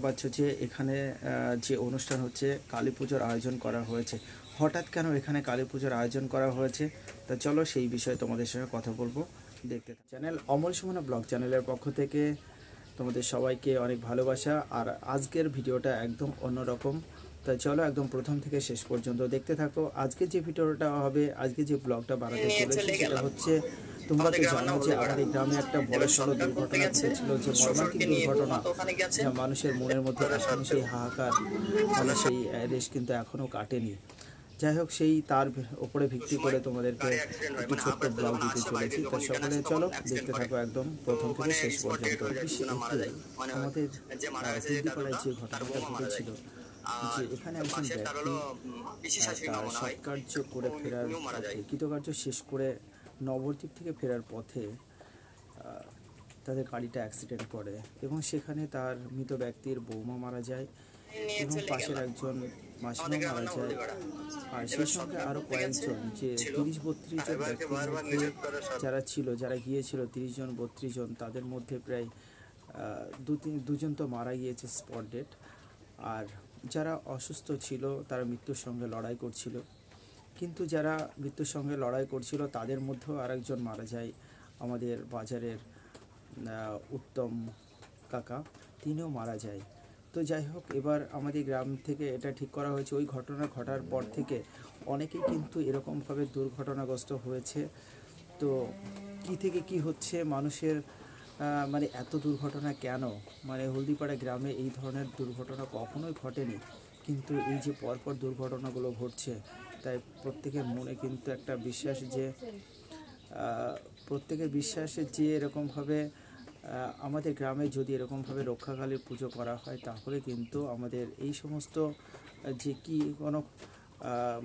পাচ্ছ যে এখানে যে অনুষ্ঠান হচ্ছে কালী পুজোর আয়োজন করা হয়েছে। হঠাৎ কেন এখানে কালী পুজোর আয়োজন করা হয়েছে তা চলো সেই বিষয়ে তোমাদের সঙ্গে কথা বলবো। দেখতে চ্যানেল অমল সুমনা ব্লগ চ্যানেলের পক্ষ থেকে তোমাদের সবাইকে অনেক ভালোবাসা। আর আজকের ভিডিওটা একদম অন্যরকম, তাই চলো একদম প্রথম থেকে শেষ পর্যন্ত দেখতে থাকো। আজকে যে ভিডিওটা হবে, আজকে যে ব্লগটা বানাতে চলেছি সেটা হচ্ছে, তোমরা তো জানো যে আমাদের গ্রামে একটা বড় সড়ো দুর্ঘটনা ঘটেছিল, যে মর্মান্তিক দুর্ঘটনা, যা মানুষের মনের মধ্যে এখনও সেই হাহাকার, মানে সেই রেশ কিন্তু এখনও কাটেনি। যাই হোক, সেই তার উপরে ভিত্তি করে তোমাদেরকে একটি ছোট্ট ব্লগ দিতে চলেছি। তো সকলে চলো দেখতে থাকো একদম প্রথম থেকে শেষ পর্যন্ত। আমাদের হুলদিপাড়ায় যে ঘটনাটা ঘটেছিল, যে এখানে একজন ব্যক্তি তার সৎকার্য করে ফেরার পথে, কৃতকার্য শেষ করে নবদ্বীপ থেকে ফেরার পথে তাদের গাড়িটা অ্যাক্সিডেন্ট করে এবং সেখানে তার মৃত ব্যক্তির বৌমা মারা যায় এবং পাশের একজন মাসিমা মারা যায়। আর সেই সঙ্গে আরও কয়েকজন, যে 30-32 জন ব্যক্তির মধ্যে যারা ছিল, যারা গিয়েছিল 30 জন 32 জন, তাদের মধ্যে প্রায় দুজন তো মারা গিয়েছে স্পট ডেড। আর যারা অসুস্থ ছিল তারা মৃত্যুর সঙ্গে লড়াই করছিল। কিন্তু যারা মৃত্যুর সঙ্গে লড়াই করছিল তাদের মধ্যেও আরেকজন মারা যায়, আমাদের বাজারের উত্তম কাকা, তিনিও মারা যায়। তো যাই হোক, এবার আমাদের গ্রাম থেকে এটা ঠিক করা হয়েছে, ওই ঘটনা ঘটার পর থেকে অনেকেই কিন্তু এরকমভাবে দুর্ঘটনাগ্রস্ত হয়েছে। তো কী থেকে কি হচ্ছে মানুষের, মানে এত দুর্ঘটনা কেন? মানে হলদিপাড়া গ্রামে এই ধরনের দুর্ঘটনা কখনোই ঘটেনি, কিন্তু এই যে পরপর দুর্ঘটনাগুলো ঘটছে, তাই প্রত্যেকের মনে কিন্তু একটা বিশ্বাস, যে প্রত্যেকের বিশ্বাসে যে এরকমভাবে আমাদের গ্রামে যদি এরকমভাবে রক্ষাকালীর পুজো করা হয়, তাহলে কিন্তু আমাদের এই সমস্ত যে কি কোনো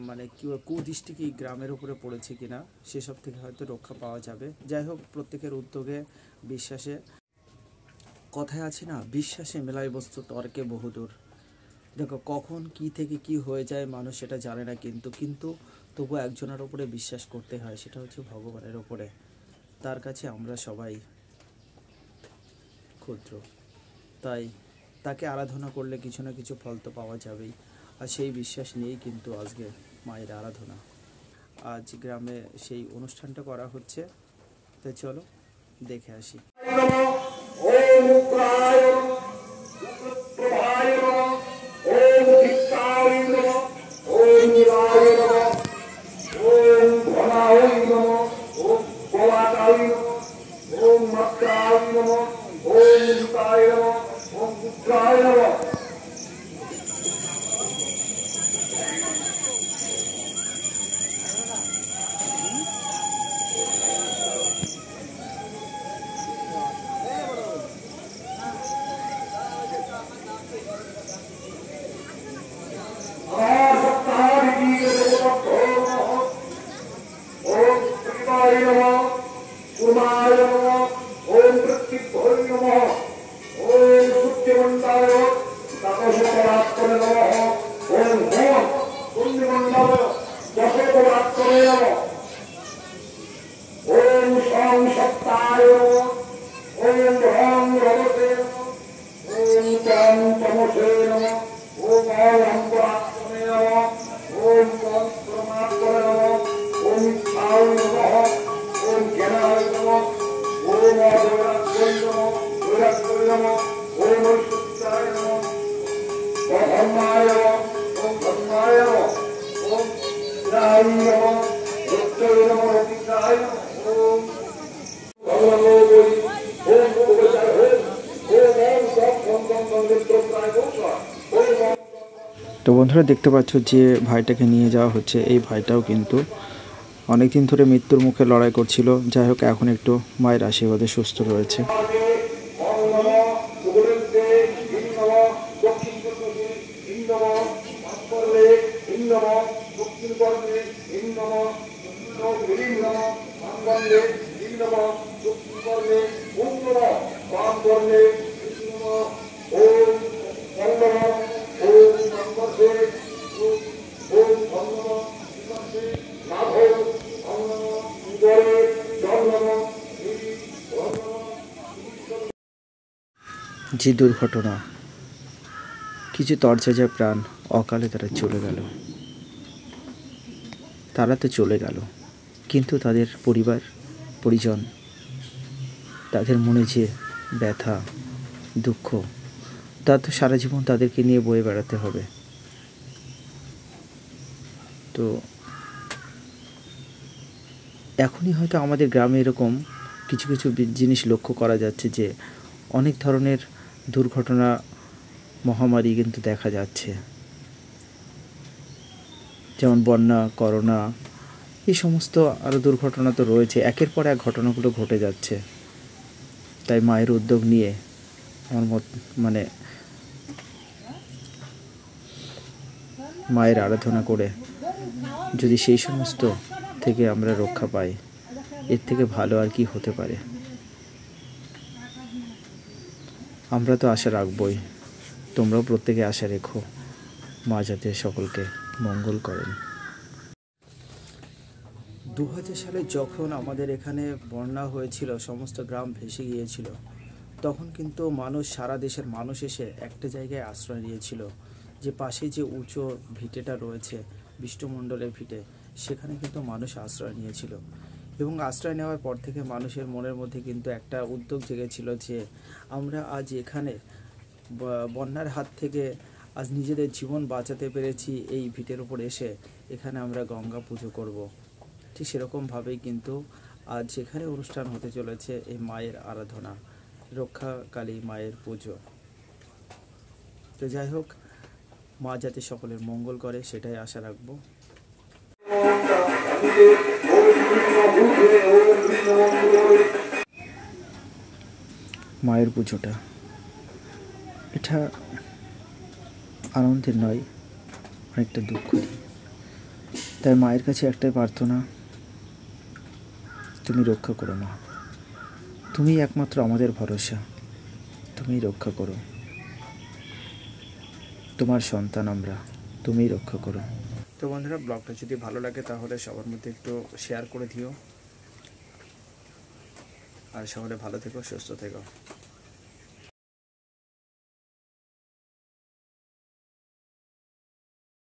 মানে কি কুদৃষ্টি কি গ্রামের উপরে পড়েছে কিনা, সেসব থেকে হয়তো রক্ষা পাওয়া যাবে। যাই হোক, প্রত্যেকের উদ্যোগে, বিশ্বাসে, কথায় আছে না, বিশ্বাসে মেলায় বস্তু তর্কে বহুদূর। দেখো, কখন কি থেকে কি হয়ে যায় মানুষ সেটা জানে না, কিন্তু তবু একজনের ওপরে বিশ্বাস করতে হয়, সেটা হচ্ছে ভগবানের ওপরে। তার কাছে আমরা সবাই ক্ষুদ্র, তাই তাকে আরাধনা করলে কিছু না কিছু ফল তো পাওয়া যাবেই। আর সেই বিশ্বাস নিয়েই কিন্তু আজকে মায়ের আরাধনা, আজ গ্রামে সেই অনুষ্ঠানটা করা হচ্ছে। তাই চলো দেখে আসি। তো বন্ধুরা, দেখতে পাচ্ছ যে ভাইটাকে নিয়ে যাওয়া হচ্ছে। এই ভাইটাও কিন্তু অনেক দিন ধরে মৃত্যুর মুখে লড়াই করছিল। যাই হোক, এখন একটু মায়ের আশীর্বাদে সুস্থ রয়েছে। যে দুর্ঘটনা, কিছু তরতাজা প্রাণ অকালে তারা চলে গেল। তারা তো চলে গেল, কিন্তু তাদের পরিবার পরিজন, তাদের মনে যে ব্যথা দুঃখ, তা তো সারা জীবন তাদেরকে নিয়ে বয়ে বেড়াতে হবে। তো এখনই হয়তো আমাদের গ্রামে এরকম কিছু কিছু জিনিস লক্ষ্য করা যাচ্ছে যে অনেক ধরনের দুর্ঘটনা, মহামারী কিন্তু দেখা যাচ্ছে, যেমন বন্যা, করোনা, এই সমস্ত আরও দুর্ঘটনা তো রয়েছে। একের পর এক ঘটনাগুলো ঘটে যাচ্ছে। তাই মায়ের উদ্যোগ নিয়ে আমার মানে মায়ের আরাধনা করে যদি সেই সমস্ত থেকে আমরা রক্ষা পাই, এর থেকে ভালো আর কি হতে পারে। আমরা তো আশা রাখবই, তোমরাও প্রত্যেকে আশা রেখো মা যাতে সকলকে মঙ্গল করেন। 2000 সালে যখন আমাদের এখানে বন্যা হয়েছিল, সমস্ত গ্রাম ভেসে গিয়েছিল, তখন কিন্তু মানুষ, সারা দেশের মানুষ এসে একটা জায়গায় আশ্রয় নিয়েছিল, যে পাশে যে উঁচু ভিটেটা রয়েছে বিষ্ণুমণ্ডলের ভিটে, সেখানে কিন্তু মানুষ আশ্রয় নিয়েছিল। এবং আশ্রয় নেওয়ার পর থেকে মানুষের মনের মধ্যে কিন্তু একটা উদ্যোগ জেগেছিল যে আমরা আজ এখানে বন্যার হাত থেকে আজ নিজেদের জীবন বাঁচাতে পেরেছি, এই ভিটের উপর এসে এখানে আমরা গঙ্গা পুজো করব। ঠিক সেরকমভাবেই কিন্তু আজ যেখানে অনুষ্ঠান হতে চলেছে এই মায়ের আরাধনা, রক্ষাকালী মায়ের পুজো। তো যাই হোক, মা যাতে সকলের মঙ্গল করে সেটাই আশা রাখবো। মায়ের পুজোটা এটা আনন্দের নয়, অনেকটা দুঃখেরই। তাই মায়ের কাছে একটাই প্রার্থনা, তুমি রক্ষা করো মা, তুমি একমাত্র আমাদের ভরসা, তুমি রক্ষা করো, তোমার সন্তান আমরা, তুমিই রক্ষা করো। তো বন্ধুরা, ব্লগটা যদি ভালো লাগে তাহলে সবার মধ্যে একটু শেয়ার করে দিও, আর সকলে ভালো থেকো, সুস্থ থেকো।